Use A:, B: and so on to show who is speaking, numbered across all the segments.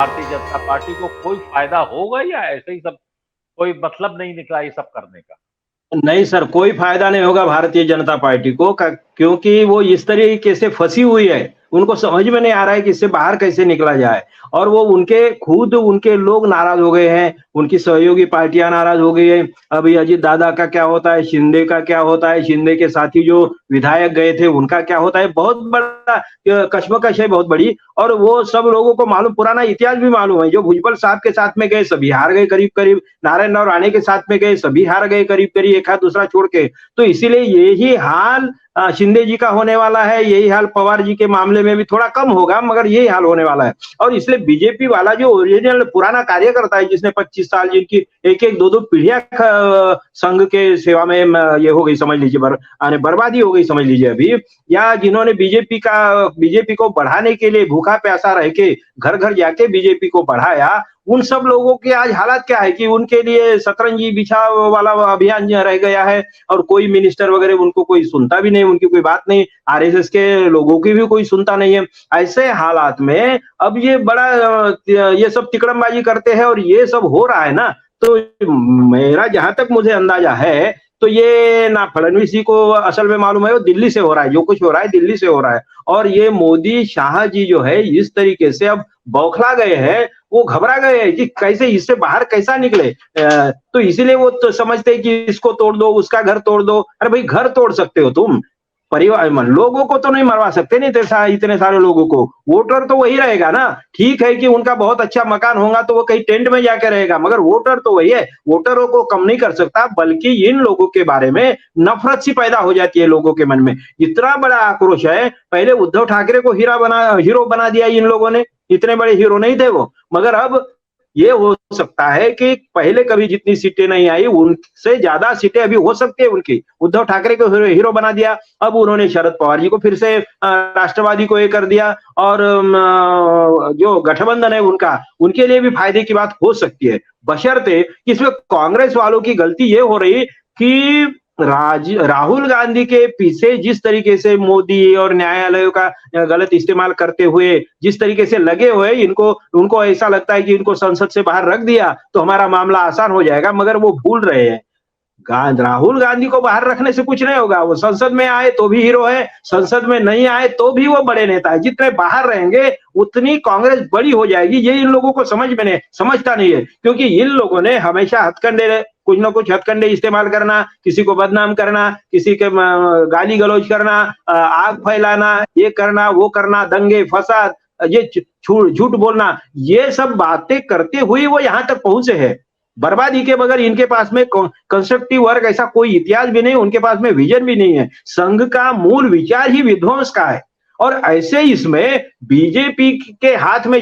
A: Bharatiya Janata party को कोई फायदा होगा या ऐसे ही सब कोई मतलब नहीं निकला ये सब करने का?
B: नहीं सर, कोई फायदा नहीं होगा भारतीय जनता पार्टी को क्योंकि वो इस तरीके से फंसी हुई है। उनको समझ में नहीं आ रहा है कि इससे बाहर कैसे निकला जाए। और वो उनके लोग नाराज हो गए हैं, उनकी सहयोगी पार्टियां नाराज हो गई है। अभी अजीत दादा का क्या होता है, शिंदे का क्या होता है, शिंदे के साथी जो विधायक गए थे उनका क्या होता है, बहुत बड़ा कश्मकश है, बहुत बड़ी। और वो सब लोगों को मालूम, पुराना इतिहास भी मालूम है। जो भुजबल साहब के साथ में गए सभी हार गए करीब करीब, नारायण राव राणे के साथ में गए सभी हार गए करीब करीब, एक हाथ दूसरा छोड़ के। तो इसीलिए यही हाल शिंदे जी का होने वाला है, यही हाल पवार जी के मामले में भी थोड़ा कम होगा, मगर यही हाल होने वाला है। और इसलिए बीजेपी वाला जो ओरिजिनल पुराना कार्यकर्ता है, जिसने 25 साल, जिनकी एक एक दो दो पीढ़ियां संघ के सेवा में ये हो गई, समझ लीजिए बर्बादी हो गई समझ लीजिए अभी, या जिन्होंने बीजेपी को बढ़ाने के लिए भूखा प्यासा रह के घर घर जाके बीजेपी को बढ़ाया, उन सब लोगों के आज हालात क्या है कि उनके लिए शतरंजी बिछा वाला अभियान रह गया है। और कोई मिनिस्टर वगैरह उनको कोई सुनता भी नहीं, उनकी कोई बात नहीं, आरएसएस के लोगों की भी कोई सुनता नहीं है। ऐसे हालात में अब ये बड़ा ये सब तिकड़मबाजी करते हैं और ये सब हो रहा है ना। तो मेरा जहां तक मुझे अंदाजा है, तो ये ना फडणवीस जी को असल में मालूम है, वो दिल्ली से हो रहा है, जो कुछ हो रहा है दिल्ली से हो रहा है। और ये मोदी शाह जी जो है इस तरीके से अब बौखला गए हैं, वो घबरा गए हैं कि कैसे इससे बाहर कैसा निकले। तो इसीलिए वो तो समझते हैं कि इसको तोड़ दो, उसका घर तोड़ दो। अरे भाई, घर तोड़ सकते हो तुम, परिवार लोगों को तो नहीं मरवा सकते नहीं, इतने सारे लोगों को। वोटर तो वही रहेगा ना। ठीक है कि उनका बहुत अच्छा मकान होगा तो वो कहीं टेंट में जाके रहेगा, मगर वोटर तो वही है। वोटरों को कम नहीं कर सकता, बल्कि इन लोगों के बारे में नफरत सी पैदा हो जाती है लोगों के मन में। इतना बड़ा आक्रोश है। पहले उद्धव ठाकरे को हीरो बना दिया इन लोगों ने, इतने बड़े हीरो नहीं थे वो। मगर अब ये हो सकता है कि पहले कभी जितनी सीटें नहीं आई उनसे ज्यादा सीटें अभी हो सकती है उनकी। उद्धव ठाकरे को हीरो बना दिया, अब उन्होंने शरद पवार जी को फिर से राष्ट्रवादी को ये कर दिया। और जो गठबंधन है उनका, उनके लिए भी फायदे की बात हो सकती है, बशर्ते इसमें कांग्रेस वालों की गलती ये हो रही कि राहुल गांधी के पीछे जिस तरीके से मोदी और न्यायालयों का गलत इस्तेमाल करते हुए जिस तरीके से लगे हुए, उनको ऐसा लगता है कि इनको संसद से बाहर रख दिया तो हमारा मामला आसान हो जाएगा, मगर वो भूल रहे हैं। राहुल गांधी को बाहर रखने से कुछ नहीं होगा। वो संसद में आए तो भी हीरो है, संसद में नहीं आए तो भी वो बड़े नेता है। जितने बाहर रहेंगे उतनी कांग्रेस बड़ी हो जाएगी। ये इन लोगों को समझता नहीं है, क्योंकि इन लोगों ने हमेशा हथकंडे, कुछ ना कुछ हथकंडे इस्तेमाल करना, किसी को बदनाम करना, किसी के गाली गलौज करना, आग फैलाना, ये करना वो करना, दंगे फसाद, ये झूठ बोलना, ये सब बातें करते हुए वो यहाँ तक पहुंचे हैं। बर्बादी के बगैर इनके पास में कंस्ट्रक्टिव वर्क ऐसा कोई इतिहास भी नहीं, उनके पास में विजन भी नहीं है। संघ का मूल विचार ही विध्वंस का है। और ऐसे इसमें बीजेपी के हाथ में,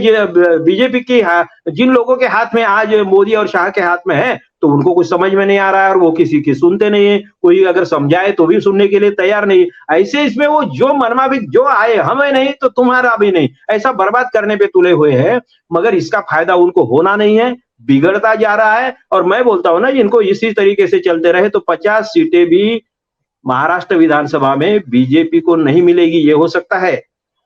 B: बीजेपी की जिन लोगों के हाथ में आज मोदी और शाह के हाथ में है, तो उनको कुछ समझ में नहीं आ रहा है और वो किसी की सुनते नहीं है। कोई अगर समझाए तो भी सुनने के लिए तैयार नहीं। ऐसे इसमें वो जो मनमा भी जो आए, हमें नहीं तो तुम्हारा भी नहीं, ऐसा बर्बाद करने पे तुले हुए हैं। मगर इसका फायदा उनको होना नहीं है, बिगड़ता जा रहा है। और मैं बोलता हूं ना, इनको इसी तरीके से चलते रहे तो 50 सीटें भी महाराष्ट्र विधानसभा में बीजेपी को नहीं मिलेगी, ये हो सकता है।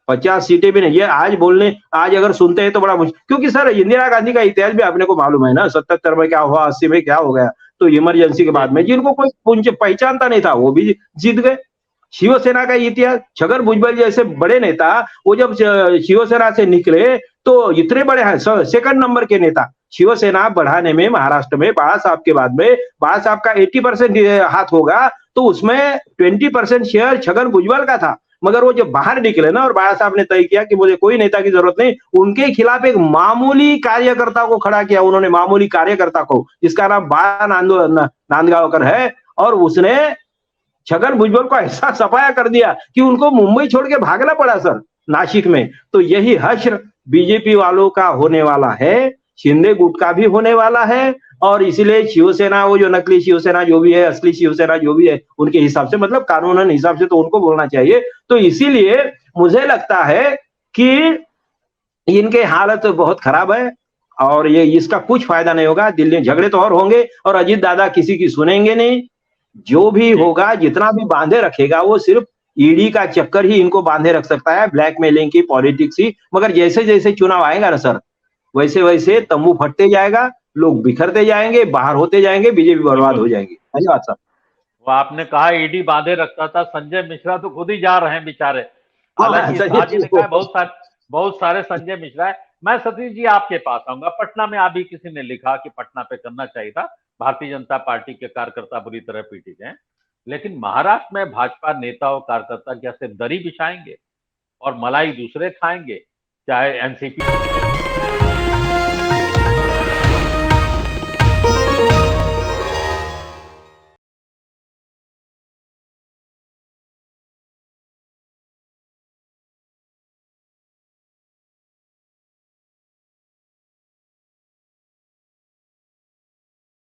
B: 50 सीटें भी नहीं, ये आज अगर सुनते हैं तो बड़ा मुश्किल, क्योंकि सर इंदिरा गांधी का इतिहास भी आपने को मालूम है ना, 77 में क्या हुआ, 80 में क्या हो गया। तो इमरजेंसी के बाद में जिनको कोई पहचानता नहीं था वो भी जीत गए। शिवसेना का इतिहास, छगन भुजबल जैसे बड़े नेता, वो जब शिवसेना से निकले तो इतने बड़े हैं, सेकंड नंबर के नेता। शिवसेना बढ़ाने में महाराष्ट्र में बाळा साहब के बाद में, बाळा साहब का 80% हाथ होगा, तो उसमें 20% शेयर छगन भुजबल का था। मगर वो जब बाहर निकले ना और बाळा साहब ने तय किया कि मुझे कोई नेता की जरूरत नहीं, उनके खिलाफ एक मामूली कार्यकर्ता को खड़ा किया उन्होंने, मामूली कार्यकर्ता को, जिसका नाम बाळा नांदगावकर है। और उसने छगन भुजबल को ऐसा सफाया कर दिया कि उनको मुंबई छोड़ के भागना पड़ा सर, नासिक में। तो यही हश्र बीजेपी वालों का होने वाला है, शिंदे गुट का भी होने वाला है। और इसीलिए शिवसेना, वो जो नकली शिवसेना जो भी है, असली शिवसेना जो भी है, उनके हिसाब से, मतलब कानूनन हिसाब से तो उनको बोलना चाहिए। तो इसीलिए मुझे लगता है कि इनके हालत बहुत खराब है और ये इसका कुछ फायदा नहीं होगा। दिल्ली में झगड़े तो और होंगे और अजीत दादा किसी की सुनेंगे नहीं। जो भी होगा, जितना भी बांधे रखेगा, वो सिर्फ ईडी का चक्कर ही इनको बांधे रख सकता है, ब्लैकमेलिंग की पॉलिटिक्स ही। मगर जैसे जैसे चुनाव आएगा ना सर, वैसे वैसे तंबू फटते जाएगा, लोग बिखरते जाएंगे, बाहर होते जाएंगे, बीजेपी बर्बाद हो जाएगी। धन्यवाद साहब।
A: वो आपने कहा ईडी बांधे रखता था, संजय मिश्रा तो खुद ही जा रहे हैं बेचारे। हालांकि
B: संजय
A: शाह जी ने
B: जी
A: कहा बहुत सारे संजय मिश्रा है। मैं सतीश जी आपके पास आऊंगा। पटना में अभी किसी ने लिखा कि पटना पे करना चाहिए था, भारतीय जनता पार्टी के कार्यकर्ता बुरी तरह पीटे गए, लेकिन महाराष्ट्र में भाजपा नेता और कार्यकर्ता क्या सिर्फ दरी बिछाएंगे और मलाई दूसरे खाएंगे, चाहे एनसीपी